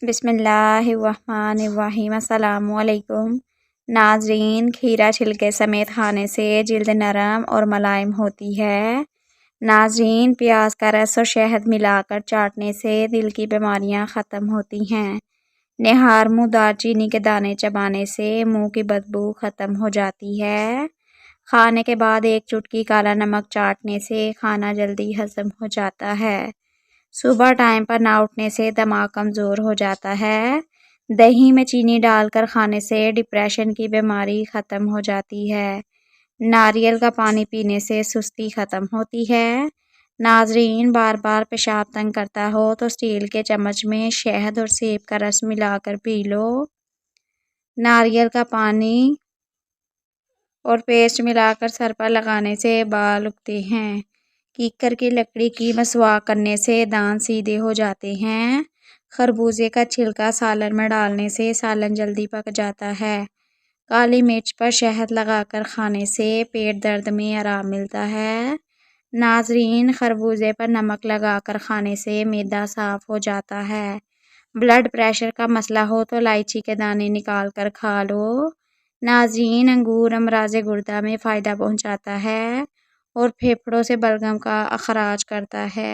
بسم اللہ الرحمن الرحیم۔ السلام علیکم ناظرین، کھیرا چھلکے سمیت کھانے سے جلد نرم اور ملائم ہوتی ہے۔ ناظرین، پیاز کا رس اور شہد ملا کر چاٹنے سے دل کی بیماریاں ختم ہوتی ہیں۔ نہار منہ دار چینی کے دانے چبانے سے منہ کی بدبو ختم ہو جاتی ہے۔ کھانے کے بعد ایک چٹکی کالا نمک چاٹنے سے کھانا جلدی ہضم ہو جاتا ہے۔ صبح ٹائم پر نہ اٹھنے سے دماغ کمزور ہو جاتا ہے۔ دہی میں چینی ڈال کر کھانے سے ڈپریشن کی بیماری ختم ہو جاتی ہے۔ ناریل کا پانی پینے سے سستی ختم ہوتی ہے۔ ناظرین، بار بار پیشاب تنگ کرتا ہو تو اسٹیل کے چمچ میں شہد اور سیب کا رس ملا کر پی لو۔ ناریل کا پانی اور پیسٹ ملا کر سر پر لگانے سے بال اگتے ہیں۔ کیکر کی لکڑی کی مسواک کرنے سے دانت سیدھے ہو جاتے ہیں۔ خربوزے کا چھلکا سالن میں ڈالنے سے سالن جلدی پک جاتا ہے۔ کالی مرچ پر شہد لگا کر کھانے سے پیٹ درد میں آرام ملتا ہے۔ ناظرین، خربوزے پر نمک لگا کر کھانے سے معدہ صاف ہو جاتا ہے۔ بلڈ پریشر کا مسئلہ ہو تو الائچی کے دانے نکال کر کھا لو۔ ناظرین، انگور امراض گردہ میں فائدہ پہنچاتا ہے اور پھیپھڑوں سے بلغم کا اخراج کرتا ہے۔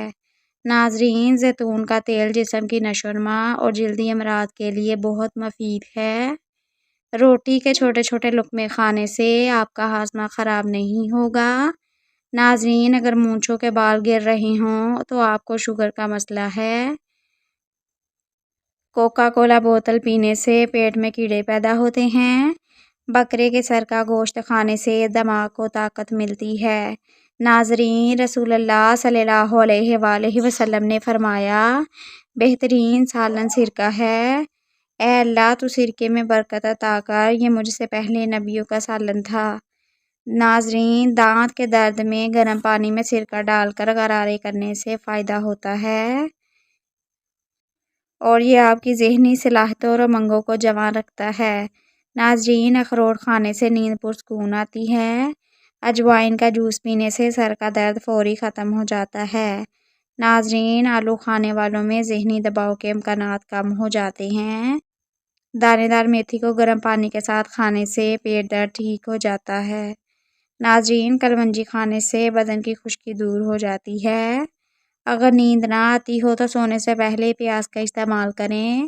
ناظرین، زیتون کا تیل جسم کی نشو و نما اور جلدی امراض کے لیے بہت مفید ہے۔ روٹی کے چھوٹے چھوٹے لقمے کھانے سے آپ کا ہاضمہ خراب نہیں ہوگا۔ ناظرین، اگر مونچھوں کے بال گر رہے ہوں تو آپ کو شوگر کا مسئلہ ہے۔ کوکا کولا بوتل پینے سے پیٹ میں کیڑے پیدا ہوتے ہیں۔ بکرے کے سر کا گوشت کھانے سے دماغ کو طاقت ملتی ہے۔ ناظرین، رسول اللہ صلی اللہ علیہ وآلہ وسلم نے فرمایا، بہترین سالن سرکہ ہے۔ اے اللہ، تو سرکے میں برکت عطا کر، یہ مجھ سے پہلے نبیوں کا سالن تھا۔ ناظرین، دانت کے درد میں گرم پانی میں سرکہ ڈال کر غرارے کرنے سے فائدہ ہوتا ہے اور یہ آپ کی ذہنی صلاحیتوں اور امنگوں کو جوان رکھتا ہے۔ ناظرین، اخروٹ کھانے سے نیند پرسکون آتی ہے۔ اجوائن کا جوس پینے سے سر کا درد فوری ختم ہو جاتا ہے۔ ناظرین، آلو کھانے والوں میں ذہنی دباؤ کے امکانات کم ہو جاتے ہیں۔ دانے دار میتھی کو گرم پانی کے ساتھ کھانے سے پیٹ درد ٹھیک ہو جاتا ہے۔ ناظرین، کلونجی کھانے سے بدن کی خشکی دور ہو جاتی ہے۔ اگر نیند نہ آتی ہو تو سونے سے پہلے پیاز کا استعمال کریں۔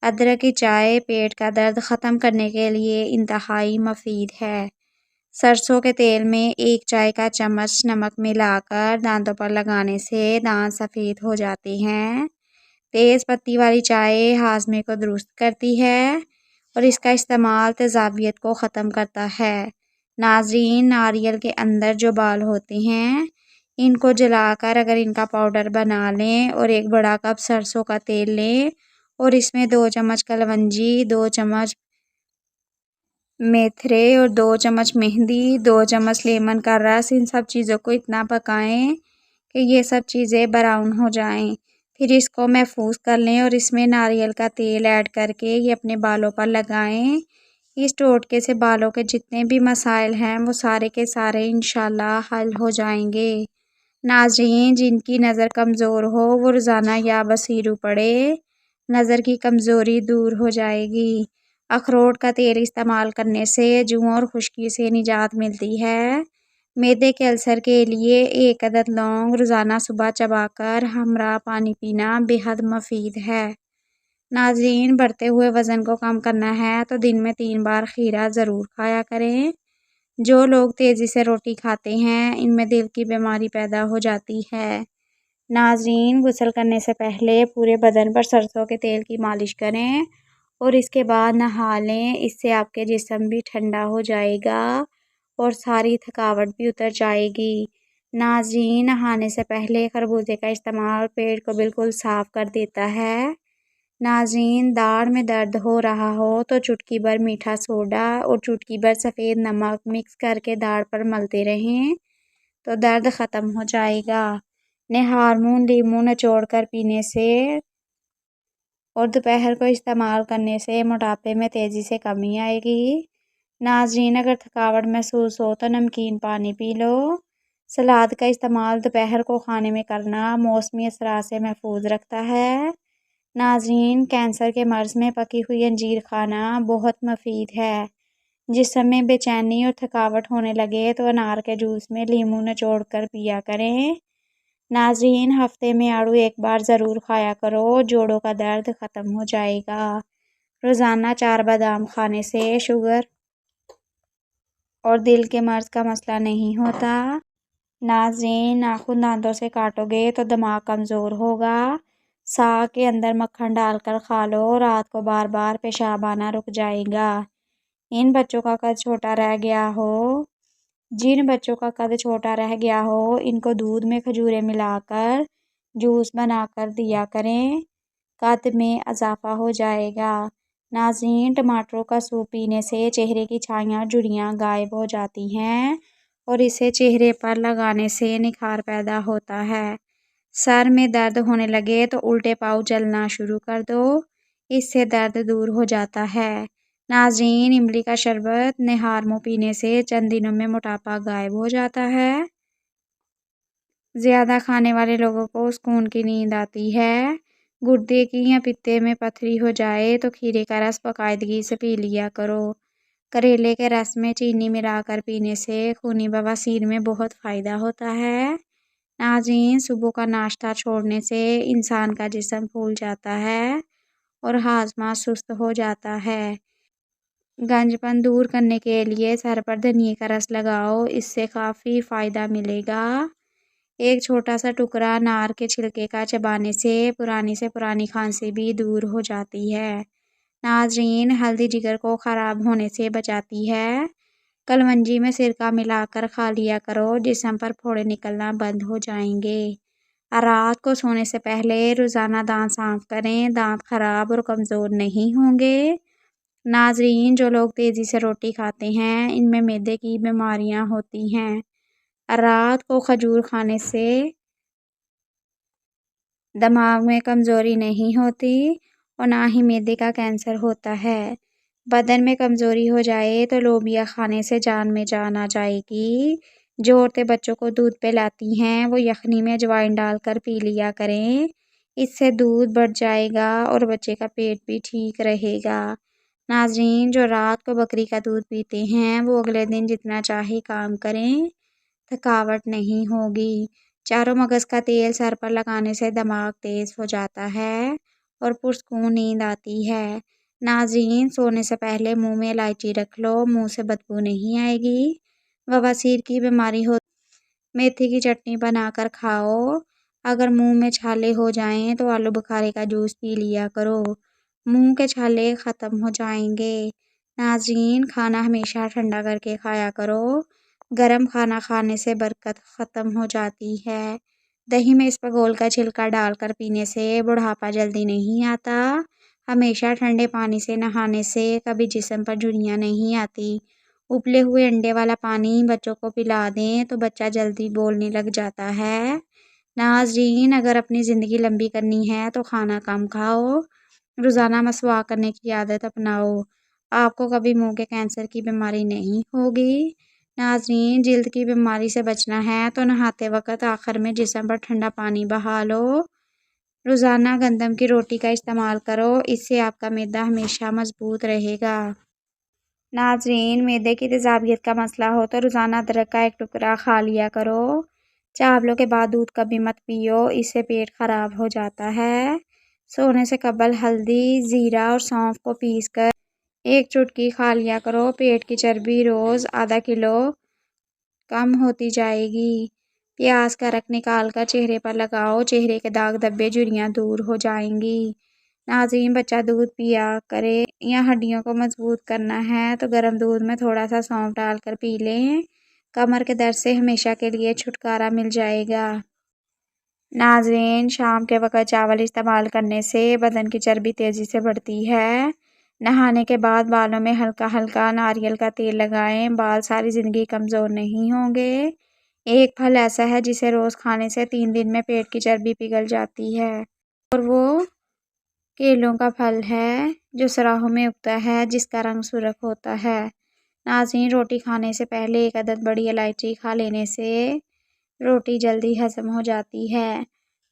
ادرک کی چائے پیٹ کا درد ختم کرنے کے لیے انتہائی مفید ہے۔ سرسوں کے تیل میں ایک چائے کا چمچ نمک ملا کر دانتوں پر لگانے سے دانت سفید ہو جاتے ہیں۔ تیز پتی والی چائے ہاضمے کو درست کرتی ہے اور اس کا استعمال تیزابیت کو ختم کرتا ہے۔ ناظرین، ناریل کے اندر جو بال ہوتے ہیں ان کو جلا کر اگر ان کا پاؤڈر بنا لیں اور ایک بڑا کپ سرسوں کا تیل لیں اور اس میں 2 چمچ کلونجی، 2 چمچ میتھرے اور 2 چمچ مہندی، 2 چمچ لیمن کا رس، ان سب چیزوں کو اتنا پکائیں کہ یہ سب چیزیں براؤن ہو جائیں۔ پھر اس کو محفوظ کر لیں اور اس میں ناریل کا تیل ایڈ کر کے یہ اپنے بالوں پر لگائیں۔ اس ٹوٹکے سے بالوں کے جتنے بھی مسائل ہیں وہ سارے کے سارے انشاءاللہ حل ہو جائیں گے۔ ناظرین، جن کی نظر کمزور ہو وہ روزانہ یا بصیرو پڑھے، نظر کی کمزوری دور ہو جائے گی۔ اخروٹ کا تیل استعمال کرنے سے جوؤں اور خشکی سے نجات ملتی ہے۔ معدے کے السر کے لیے 1 عدد لونگ روزانہ صبح چبا کر ہمراہ پانی پینا بے حد مفید ہے۔ ناظرین، بڑھتے ہوئے وزن کو کم کرنا ہے تو دن میں 3 بار کھیرا ضرور کھایا کریں۔ جو لوگ تیزی سے روٹی کھاتے ہیں ان میں دل کی بیماری پیدا ہو جاتی ہے۔ ناظرین، غسل کرنے سے پہلے پورے بدن پر سرسوں کے تیل کی مالش کریں اور اس کے بعد نہا لیں۔ اس سے آپ کے جسم بھی ٹھنڈا ہو جائے گا اور ساری تھکاوٹ بھی اتر جائے گی۔ ناظرین، نہانے سے پہلے خربوزے کا استعمال پیٹ کو بالکل صاف کر دیتا ہے۔ ناظرین، داڑھ میں درد ہو رہا ہو تو چٹکی بھر میٹھا سوڈا اور چٹکی بھر سفید نمک مکس کر کے داڑھ پر ملتے رہیں تو درد ختم ہو جائے گا۔ نہار منہ لیموں نچوڑ کر پینے سے اور دوپہر کو استعمال کرنے سے موٹاپے میں تیزی سے کمی آئے گی۔ ناظرین، اگر تھکاوٹ محسوس ہو تو نمکین پانی پی لو۔ سلاد کا استعمال دوپہر کو کھانے میں کرنا موسمی اثرات سے محفوظ رکھتا ہے۔ ناظرین، کینسر کے مرض میں پکی ہوئی انجیر کھانا بہت مفید ہے۔ جسم میں بے چینی اور تھکاوٹ ہونے لگے تو انار کے جوس میں لیموں نچوڑ کر پیا کریں۔ ناظرین، ہفتے میں آڑو ایک بار ضرور کھایا کرو، جوڑوں کا درد ختم ہو جائے گا۔ روزانہ 4 بادام کھانے سے شوگر اور دل کے مرض کا مسئلہ نہیں ہوتا۔ ناظرین، ناخن دانتوں سے کاٹو گے تو دماغ کمزور ہوگا۔ ساگ کے اندر مکھن ڈال کر کھا لو، رات کو بار بار پیشاب آنا رک جائے گا۔ جن بچوں کا قد چھوٹا رہ گیا ہو ان کو دودھ میں کھجوریں ملا کر جوس بنا کر دیا کریں، قد میں اضافہ ہو جائے گا۔ ناظرین، ٹماٹروں کا سوپ پینے سے چہرے کی چھائیاں جھریاں غائب ہو جاتی ہیں اور اسے چہرے پر لگانے سے نکھار پیدا ہوتا ہے۔ سر میں درد ہونے لگے تو الٹے پاؤں چلنا شروع کر دو، اس سے درد دور ہو جاتا ہے۔ ناظرین، املی کا شربت نہار منہ پینے سے چند دنوں میں موٹاپا غائب ہو جاتا ہے۔ زیادہ کھانے والے لوگوں کو سکون کی نیند آتی ہے۔ گردے کی یا پتے میں پتھری ہو جائے تو کھیرے کا رس باقاعدگی سے پی لیا کرو۔ کریلے کے رس میں چینی ملا کر پینے سے خونی بواسیر میں بہت فائدہ ہوتا ہے۔ ناظرین، صبح کا ناشتہ چھوڑنے سے انسان کا جسم پھول جاتا ہے اور ہاضمہ سست ہو جاتا ہے۔ گنج پن دور کرنے کے لیے سر پر دھنیے کا رس لگاؤ، اس سے کافی فائدہ ملے گا۔ ایک چھوٹا سا ٹکڑا انار کے چھلکے کا چبانے سے پرانی کھانسی بھی دور ہو جاتی ہے۔ ناظرین، ہلدی جگر کو خراب ہونے سے بچاتی ہے۔ کلونجی میں سرکہ ملا کر کھا لیا کرو، جسم پر پھوڑے نکلنا بند ہو جائیں گے۔ رات کو سونے سے پہلے روزانہ دانت صاف کریں، دانت خراب اور کمزور نہیں ہوں گے۔ ناظرین، جو لوگ تیزی سے روٹی کھاتے ہیں ان میں معدے کی بیماریاں ہوتی ہیں۔ رات کو کھجور کھانے سے دماغ میں کمزوری نہیں ہوتی اور نہ ہی معدے کا کینسر ہوتا ہے۔ بدن میں کمزوری ہو جائے تو لوبیا کھانے سے جان میں جان آ جائے گی۔ جو عورتیں بچوں کو دودھ پلاتی ہیں وہ یخنی میں اجوائن ڈال کر پی لیا کریں، اس سے دودھ بڑھ جائے گا اور بچے کا پیٹ بھی ٹھیک رہے گا۔ ناظرین، جو رات کو بکری کا دودھ پیتے ہیں وہ اگلے دن جتنا چاہے کام کریں، تھکاوٹ نہیں ہوگی۔ چاروں مغز کا تیل سر پر لگانے سے دماغ تیز ہو جاتا ہے اور پرسکون نیند آتی ہے۔ ناظرین، سونے سے پہلے منہ میں الائچی رکھ لو، منہ سے بدبو نہیں آئے گی۔ بواسیر کی بیماری ہو میتھی کی چٹنی بنا کر کھاؤ۔ اگر منہ میں چھالے ہو جائیں تو آلو بخارے کا جوس پی لیا کرو، منہ کے چھالے ختم ہو جائیں گے۔ ناظرین، کھانا ہمیشہ ٹھنڈا کر کے کھایا کرو، گرم کھانا کھانے سے برکت ختم ہو جاتی ہے۔ دہی میں اسپغول کا چھلکا ڈال کر پینے سے بڑھاپا جلدی نہیں آتا۔ ہمیشہ ٹھنڈے پانی سے نہانے سے کبھی جسم پر جھریاں نہیں آتی۔ ابلے ہوئے انڈے والا پانی بچوں کو پلا دیں تو بچہ جلدی بولنے لگ جاتا ہے۔ ناظرین، اگر اپنی زندگی لمبی کرنی ہے تو کھانا کم کھاؤ، روزانہ مسواک کرنے کی عادت اپناؤ، آپ کو کبھی منہ کے کینسر کی بیماری نہیں ہوگی۔ ناظرین، جلد کی بیماری سے بچنا ہے تو نہاتے وقت آخر میں جسم پر ٹھنڈا پانی بہا لو۔ روزانہ گندم کی روٹی کا استعمال کرو، اس سے آپ کا معدہ ہمیشہ مضبوط رہے گا۔ ناظرین، معدے کی تیزابیت کا مسئلہ ہو تو روزانہ ادرک کا ایک ٹکڑا کھا لیا کرو۔ چاولوں کے بعد دودھ کبھی مت پیو، اس سے پیٹ خراب ہو جاتا ہے۔ سونے سے قبل ہلدی، زیرہ اور سونف کو پیس کر ایک چٹکی کھا لیا کرو، پیٹ کی چربی روز ½ کلو کم ہوتی جائے گی۔ پیاز کا رس نکال کر چہرے پر لگاؤ، چہرے کے داغ دھبے جھریاں دور ہو جائیں گی۔ ناظرین، بچہ دودھ پیا کرے یا ہڈیوں کو مضبوط کرنا ہے تو گرم دودھ میں تھوڑا سا سونف ڈال کر پی لیں، کمر کے درد سے ہمیشہ کے لیے چھٹکارا مل جائے گا۔ ناظرین، شام کے وقت چاول استعمال کرنے سے بدن کی چربی تیزی سے بڑھتی ہے۔ نہانے کے بعد بالوں میں ہلکا ہلکا ناریل کا تیل لگائیں، بال ساری زندگی کمزور نہیں ہوں گے۔ ایک پھل ایسا ہے جسے روز کھانے سے 3 دن میں پیٹ کی چربی پگھل جاتی ہے اور وہ کیلوں کا پھل ہے جو سراہوں میں اگتا ہے، جس کا رنگ سرخ ہوتا ہے۔ ناظرین، روٹی کھانے سے پہلے 1 عدد بڑی الائچی کھا لینے سے روٹی جلدی ہضم ہو جاتی ہے۔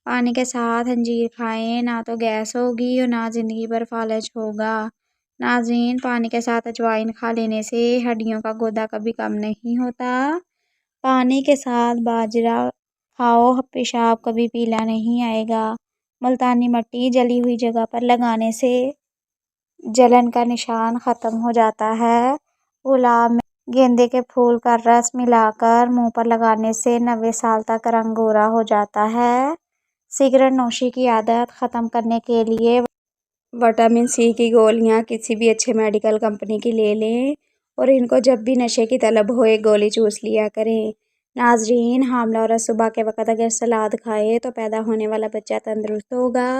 پانی کے ساتھ انجیر کھائیں، نہ تو گیس ہوگی اور نہ زندگی بھر فالج ہوگا۔ ناظرین، پانی کے ساتھ اجوائن کھا لینے سے ہڈیوں کا گودا کبھی کم نہیں ہوتا۔ پانی کے ساتھ باجرہ کھاؤ، پیشاب کبھی پیلا نہیں آئے گا۔ ملتانی مٹی جلی ہوئی جگہ پر لگانے سے جلن کا نشان ختم ہو جاتا ہے۔ گلاب میں گیندے کے پھول کا رس ملا کر منہ پر لگانے سے 90 سال تک رنگ گورا ہو جاتا ہے۔ سگریٹ نوشی کی عادت ختم کرنے کے لیے وٹامن سی کی گولیاں کسی بھی اچھے میڈیکل کمپنی کی لے لیں اور ان کو جب بھی نشے کی طلب ہو ایک گولی چوس لیا کریں۔ ناظرین، حاملہ عورت صبح کے وقت اگر سلاد کھائے تو پیدا ہونے والا بچہ تندرست ہوگا۔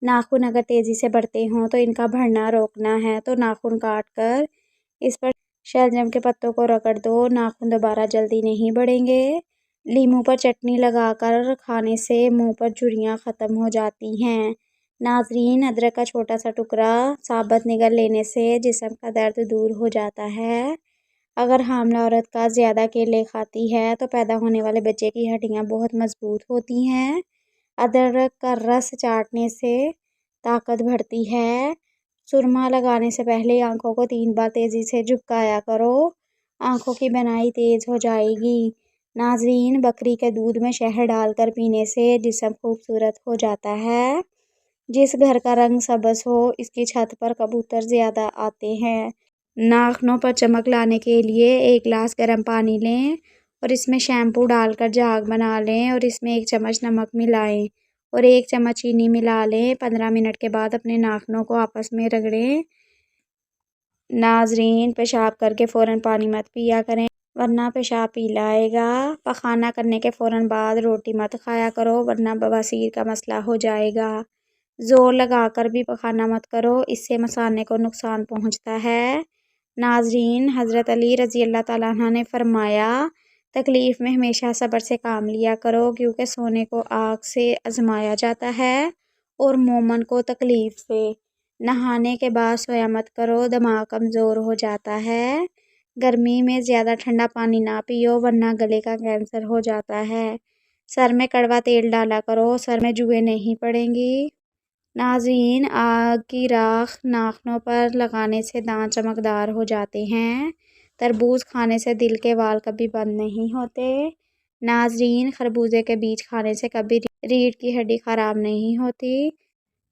ناخن اگر تیزی سے بڑھتے ہوں تو ان کا بڑھنا روکنا ہے تو ناخن کاٹ کر اس پر شلجم کے پتوں کو رگڑ دو، ناخن دوبارہ جلدی نہیں بڑھیں گے۔ لیموں پر چٹنی لگا کر کھانے سے منہ پر جھریاں ختم ہو جاتی ہیں۔ ناظرین، ادرک کا چھوٹا سا ٹکڑا ثابت نگل لینے سے جسم کا درد دور ہو جاتا ہے۔ اگر حاملہ عورت کا زیادہ کیلے کھاتی ہے تو پیدا ہونے والے بچے کی ہڈیاں بہت مضبوط ہوتی ہیں۔ ادرک کا رس چاٹنے سے طاقت بڑھتی ہے۔ سرما لگانے سے پہلے آنکھوں کو 3 بار تیزی سے جھپکایا کرو، آنکھوں کی بینائی تیز ہو جائے گی۔ ناظرین، بکری کے دودھ میں شہد ڈال کر پینے سے جسم خوبصورت ہو جاتا ہے۔ جس گھر کا رنگ سبز ہو اس کی چھت پر کبوتر زیادہ آتے ہیں۔ ناخنوں پر چمک لانے کے لیے 1 گلاس گرم پانی لیں اور اس میں شیمپو ڈال کر جھاگ بنا لیں اور اس میں 1 چمچ نمک ملائیں اور 1 چمچ چینی ملا لیں۔ 15 منٹ کے بعد اپنے ناخنوں کو آپس میں رگڑیں۔ ناظرین، پیشاب کر کے فوراً پانی مت پیا کریں ورنہ پیشاب پیلا آئے گا۔ پخانہ کرنے کے فوراً بعد روٹی مت کھایا کرو ورنہ بواسیر کا مسئلہ ہو جائے گا۔ زور لگا کر بھی پخانہ مت کرو، اس سے مثانے کو نقصان پہنچتا ہے۔ ناظرین، حضرت علی رضی اللہ تعالیٰ عنہ نے فرمایا، تکلیف میں ہمیشہ صبر سے کام لیا کرو کیونکہ سونے کو آگ سے آزمایا جاتا ہے اور مومن کو تکلیف سے۔ نہانے کے بعد سویا مت کرو، دماغ کمزور ہو جاتا ہے۔ گرمی میں زیادہ ٹھنڈا پانی نہ پیو ورنہ گلے کا کینسر ہو جاتا ہے۔ سر میں کڑوا تیل ڈالا کرو، سر میں جوئیں نہیں پڑیں گی۔ ناظرین، آگ کی راکھ ناخنوں پر لگانے سے دانت چمکدار ہو جاتے ہیں۔ تربوز کھانے سے دل کے وال کبھی بند نہیں ہوتے۔ ناظرین، خربوزے کے بیج کھانے سے کبھی ریڑھ کی ہڈی خراب نہیں ہوتی۔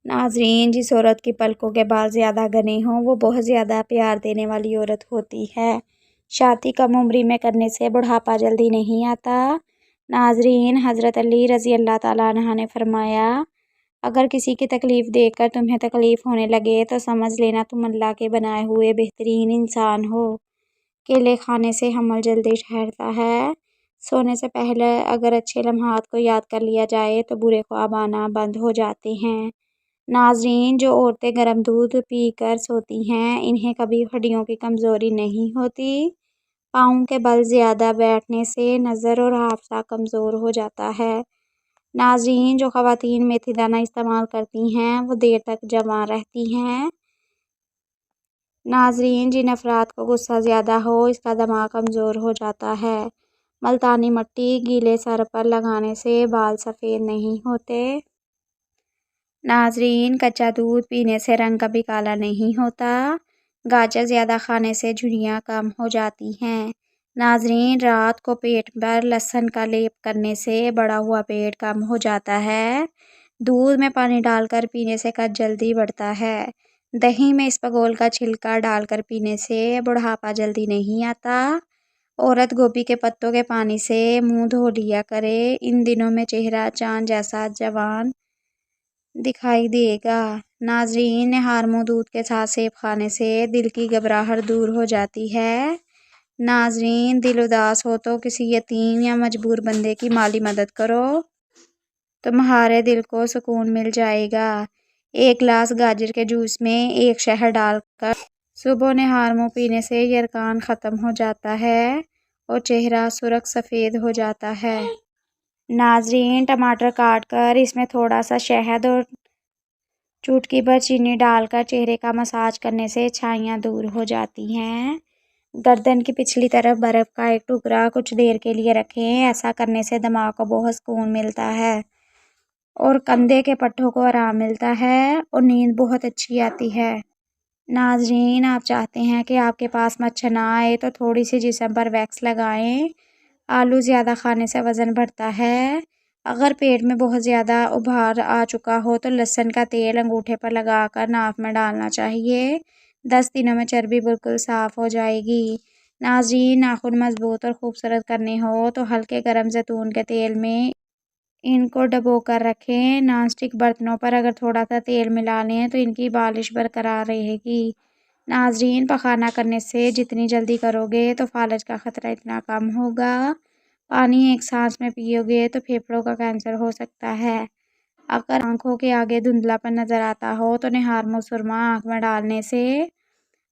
ناظرین، جس عورت کی پلکوں کے بال زیادہ گھنے ہوں وہ بہت زیادہ پیار دینے والی عورت ہوتی ہے۔ شادی کم عمری میں کرنے سے بڑھاپا جلدی نہیں آتا۔ ناظرین، حضرت علی رضی اللہ تعالیٰ عنہ نے فرمایا، اگر کسی کی تکلیف دیکھ کر تمہیں تکلیف ہونے لگے تو سمجھ لینا تم اللہ کے بنائے ہوئے بہترین انسان ہو۔ کیلے کھانے سے حمل جلدی ٹھہرتا ہے۔ سونے سے پہلے اگر اچھے لمحات کو یاد کر لیا جائے تو برے خواب آنا بند ہو جاتے ہیں۔ ناظرین، جو عورتیں گرم دودھ پی کر سوتی ہیں انہیں کبھی ہڈیوں کی کمزوری نہیں ہوتی۔ پاؤں کے بل زیادہ بیٹھنے سے نظر اور حافظہ کمزور ہو جاتا ہے۔ ناظرین، جو خواتین میتھی دانہ استعمال کرتی ہیں وہ دیر تک جوان رہتی ہیں۔ ناظرین، جن افراد کو غصہ زیادہ ہو اس کا دماغ کمزور ہو جاتا ہے۔ ملتانی مٹی گیلے سر پر لگانے سے بال سفید نہیں ہوتے۔ ناظرین، کچا دودھ پینے سے رنگ کبھی کالا نہیں ہوتا۔ گاجر زیادہ کھانے سے جھریاں کم ہو جاتی ہیں۔ ناظرین، رات کو پیٹ پر لہسن کا لیپ کرنے سے بڑا ہوا پیٹ کم ہو جاتا ہے۔ دودھ میں پانی ڈال کر پینے سے قد جلدی بڑھتا ہے۔ دہی میں اسپغول کا چھلکا ڈال کر پینے سے بڑھاپا جلدی نہیں آتا۔ عورت گوبھی کے پتوں کے پانی سے منہ دھو لیا کرے، ان دنوں میں چہرہ چاند جیسا جوان دکھائی دے گا۔ ناظرین، نہار منہ دودھ کے ساتھ سیب کھانے سے دل کی گھبراہٹ دور ہو جاتی ہے۔ ناظرین، دل اداس ہو تو کسی یتیم یا مجبور بندے کی مالی مدد کرو، تمہارے دل کو سکون مل جائے گا۔ 1 گلاس گاجر کے جوس میں 1 شہد ڈال کر صبح نہار منہ پینے سے یرقان ختم ہو جاتا ہے اور چہرہ سرخ سفید ہو جاتا ہے۔ ناظرین، ٹماٹر کاٹ کر اس میں تھوڑا سا شہد اور چٹکی بھر چینی ڈال کر چہرے کا مساج کرنے سے چھائیاں دور ہو جاتی ہیں۔ گردن کی پچھلی طرف برف کا ایک ٹکڑا کچھ دیر کے لیے رکھیں، ایسا کرنے سے دماغ کو بہت سکون ملتا ہے۔ اور کندھے کے پٹھوں کو آرام ملتا ہے اور نیند بہت اچھی آتی ہے۔ ناظرین، آپ چاہتے ہیں کہ آپ کے پاس مچھر نہ آئے تو تھوڑی سی جسم پر ویکس لگائیں۔ آلو زیادہ کھانے سے وزن بڑھتا ہے۔ اگر پیٹ میں بہت زیادہ ابھار آ چکا ہو تو لہسن کا تیل انگوٹھے پر لگا کر ناک میں ڈالنا چاہیے۔ 10 دنوں میں چربی بالکل صاف ہو جائے گی۔ ناظرین، ناخن مضبوط اور خوبصورت کرنے ہو تو ہلکے گرم زیتون کے تیل میں ان کو ڈبو کر رکھیں۔ نان اسٹک برتنوں پر اگر تھوڑا سا تیل ملا لیں تو ان کی بالش برقرار رہے گی۔ ناظرین، پخانہ کرنے سے جتنی جلدی کرو گے تو فالج کا خطرہ اتنا کم ہوگا۔ پانی ایک سانس میں پیو گے تو پھیپھڑوں کا کینسر ہو سکتا ہے۔ اگر آنکھوں کے آگے دھندلا پن نظر آتا ہو تو نہارمو سرما آنکھ میں ڈالنے سے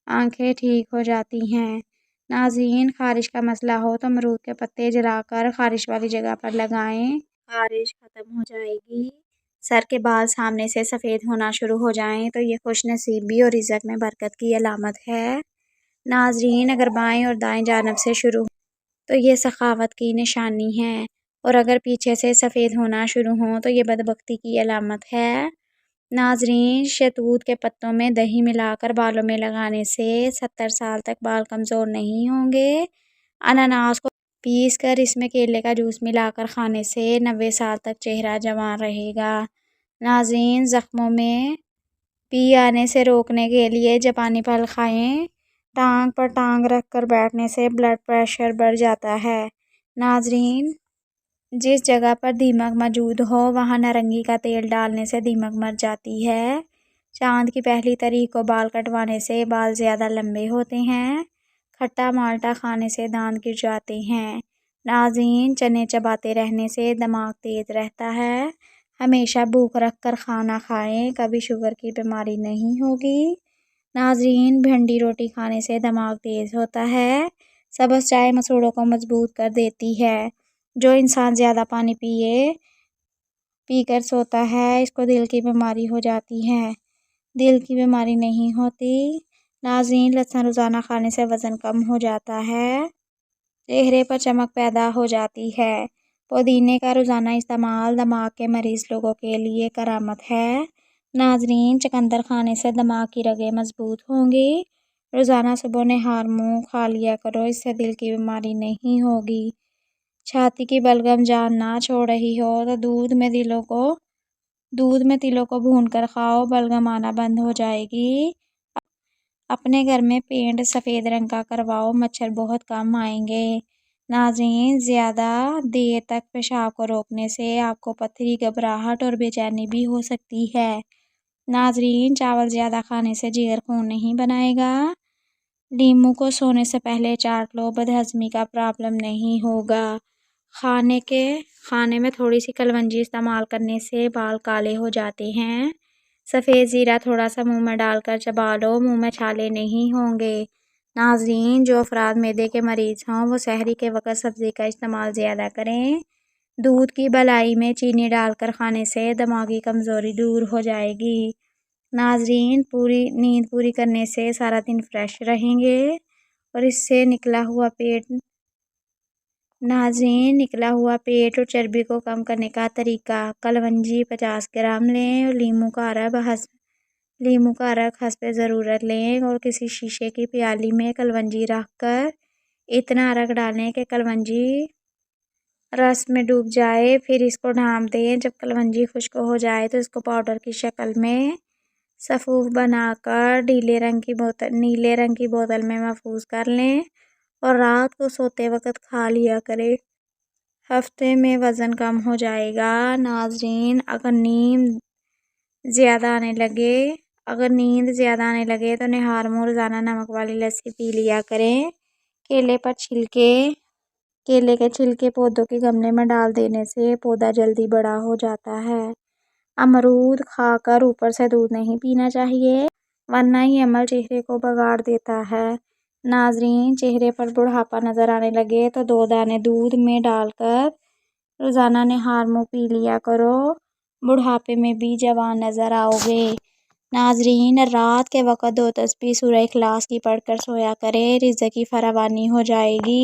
آنکھیں ٹھیک ہو جاتی ہیں۔ ناظرین، خارش کا مسئلہ ہو تو امرود کے پتے جلا کر خارش والی جگہ پر لگائیں، خارش ختم ہو جائے گی۔ سر کے بال سامنے سے سفید ہونا شروع ہو جائیں تو یہ خوش نصیبی اور رزق میں برکت کی علامت ہے۔ ناظرین، اگر بائیں اور دائیں جانب سے شروع تو یہ سخاوت کی نشانی ہے، اور اگر پیچھے سے سفید ہونا شروع ہوں تو یہ بدبختی کی علامت ہے۔ ناظرین، شہتوت کے پتوں میں دہی ملا کر بالوں میں لگانے سے 70 سال تک بال کمزور نہیں ہوں گے۔ انناس کو پیس کر اس میں کیلے کا جوس ملا کر کھانے سے 90 سال تک چہرہ جوان رہے گا۔ ناظرین، زخموں میں پی آنے سے روکنے کے لیے جاپانی پھل کھائیں۔ ٹانگ پر ٹانگ رکھ کر بیٹھنے سے بلڈ پریشر بڑھ جاتا ہے۔ ناظرین، جس جگہ پر دیمک موجود ہو وہاں نارنگی کا تیل ڈالنے سے دیمک مر جاتی ہے۔ چاند کی پہلی تاریخ کو بال کٹوانے سے بال زیادہ لمبے ہوتے ہیں۔ کھٹا مالٹا کھانے سے دانت گر جاتے ہیں۔ ناظرین، چنے چباتے رہنے سے دماغ تیز رہتا ہے۔ ہمیشہ بھوک رکھ کر کھانا کھائیں، کبھی شوگر کی بیماری نہیں ہوگی۔ ناظرین، بھنڈی روٹی کھانے سے دماغ تیز ہوتا ہے۔ سبز چائے مسوڑھوں کو مضبوط کر دیتی ہے۔ جو انسان زیادہ پانی پی کر سوتا ہے اس کو دل کی بیماری ہو جاتی ہے، دل کی بیماری نہیں ہوتی۔ ناظرین، لہسن روزانہ کھانے سے وزن کم ہو جاتا ہے، چہرے پر چمک پیدا ہو جاتی ہے۔ پودینے کا روزانہ استعمال دماغ کے مریض لوگوں کے لیے کرامت ہے۔ ناظرین، چقندر کھانے سے دماغ کی رگیں مضبوط ہوں گی۔ روزانہ صبح نہار منہ کھا لیا کرو، اس سے دل کی بیماری نہیں ہوگی۔ چھاتی کی بلغم جان نہ چھوڑ رہی ہو تو دودھ میں تلوں کو بھون کر کھاؤ، بلغم آنا بند ہو جائے گی۔ اپنے گھر میں پینٹ سفید رنگ کا کرواؤ، مچھر بہت کم آئیں گے۔ ناظرین، زیادہ دیر تک پیشاب کو روکنے سے آپ کو پتھری، گھبراہٹ اور بے چینی بھی ہو سکتی ہے۔ ناظرین، چاول زیادہ کھانے سے جگر خون نہیں بنائے گا۔ لیموں کو سونے سے پہلے چاٹ لو، بدہضمی کا پرابلم نہیں ہوگا۔ کھانے میں تھوڑی سی کلونجی استعمال کرنے سے بال کالے ہو جاتے ہیں۔ سفید زیرہ تھوڑا سا منہ میں ڈال کر چبا لو، منہ میں چھالے نہیں ہوں گے۔ ناظرین، جو افراد معدے کے مریض ہوں وہ سحری کے وقت سبزی کا استعمال زیادہ کریں۔ دودھ کی بلائی میں چینی ڈال کر کھانے سے دماغی کمزوری دور ہو جائے گی۔ ناظرین، نیند پوری کرنے سے سارا دن فریش رہیں گے اور اس سے نکلا ہوا پیٹ اور چربی کو کم کرنے کا طریقہ: کلونجی 50 گرام لیں اور لیموں کا رس حسب ضرورت لیں اور کسی شیشے کی پیالی میں کلونجی رکھ کر اتنا ارک ڈالیں کہ کلونجی رس میں ڈوب جائے، پھر اس کو ڈھانپ دیں۔ جب کلونجی خشک ہو جائے تو اس کو پاؤڈر کی شکل میں صفوف بنا کر نیلے رنگ کی بوتل میں محفوظ کر لیں اور رات کو سوتے وقت کھا لیا کریں۔ ہفتے میں وزن کم ہو جائے گا۔ ناظرین، اگر نیند زیادہ آنے لگے تو نہار منہ روزانہ نمک والی لسی پی لیا کریں۔ کیلے کے چھلکے پودوں کے گملے میں ڈال دینے سے پودا جلدی بڑا ہو جاتا ہے۔ امرود کھا کر اوپر سے دودھ نہیں پینا چاہیے، ورنہ یہ عمل چہرے کو بگاڑ دیتا ہے۔ ناظرین، چہرے پر بڑھاپا نظر آنے لگے تو 2 دانے دودھ میں ڈال کر روزانہ نہار منہ پی لیا کرو، بڑھاپے میں بھی جوان نظر آؤ گے۔ ناظرین، رات کے وقت 2 تسبیح سورہ اخلاص کی پڑھ کر سویا کریں، رزق کی فراوانی ہو جائے گی۔